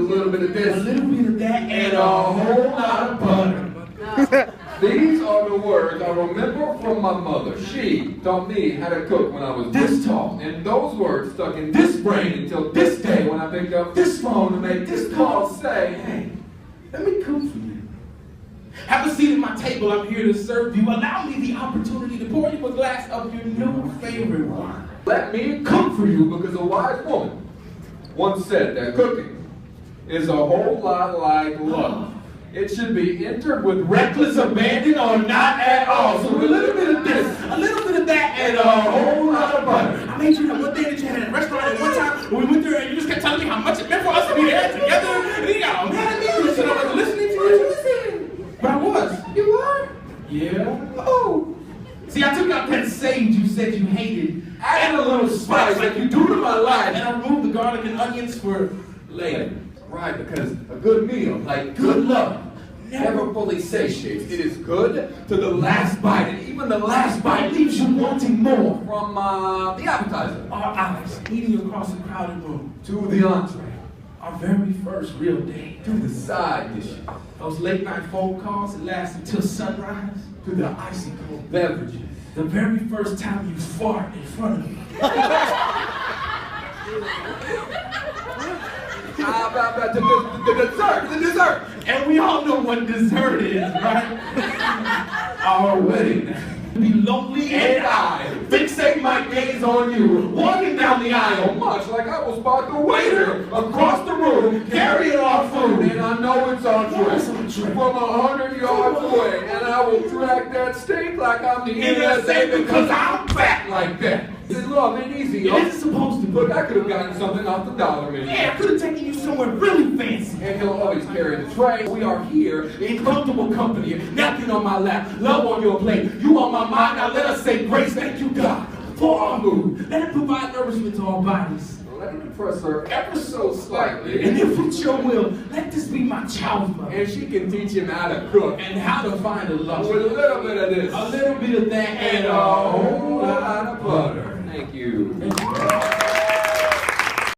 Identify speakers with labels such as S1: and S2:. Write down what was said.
S1: little bit of this,
S2: a little bit of that, and a whole lot of butter.
S1: These are the words I remember from my mother. She taught me how to cook when I was this tall. And those words stuck in this brain until this day when I picked up this phone to make this call say,
S2: hey, let me cook for you. Have a seat at my table. I'm here to serve you. Allow me the opportunity to pour you a glass of your new favorite wine.
S1: Let me cook for you, because a wise woman once said that cooking is a whole lot like love. It should be entered with reckless abandon or not at all. So a little bit of this, a little bit of that, and a whole lot of butter.
S2: I made you that one thing that you had at a restaurant at one time when we went there and you just kept telling me how much it meant for us to be there together. And then you got all mad at me. You said I wasn't listening to you. But I was.
S1: You were?
S2: Yeah. Oh. See, I took out that sage you said you hated, added a little spice like you do to my life, and I removed the garlic and onions for later.
S1: Right, because a good meal, like good love, never fully satiates. It is good to the last bite, and even the last bite leaves you wanting more. From the appetizer,
S2: Our eyes eating across a crowded room,
S1: to the entree,
S2: our very first real date,
S1: to the side dishes,
S2: those late night phone calls that last until sunrise,
S1: to the icy cold beverages,
S2: the very first time you fart in front of me.
S1: How about the dessert?
S2: And we all know what dessert is, right? Our wedding. Be lonely and I fixate my gaze on you, walking down the aisle,
S1: Much like I will spot the waiter across the room carrying our food, and I know it's entree from 100 yards away, and I will track that steak like I'm the NSA because I'm fat like that. This love ain't easy, yo.
S2: It isn't supposed to be.
S1: Look, I could have gotten something off the dollar menu.
S2: Yeah, I could have taken you somewhere really fancy.
S1: And he'll always carry the tray. We are here
S2: In comfortable company, napkin on my lap, love on your plate. You on my mind, now let us say grace. Thank you, God, for our mood. Let it provide nourishment to our bodies.
S1: Let me press her ever so slightly.
S2: And if it's your will, let this be my child's mother.
S1: And she can teach him how to cook.
S2: And how to find a love.
S1: With a little bit of this.
S2: A little bit of that,
S1: And a whole lot of butter. Thank you.
S2: Thank you.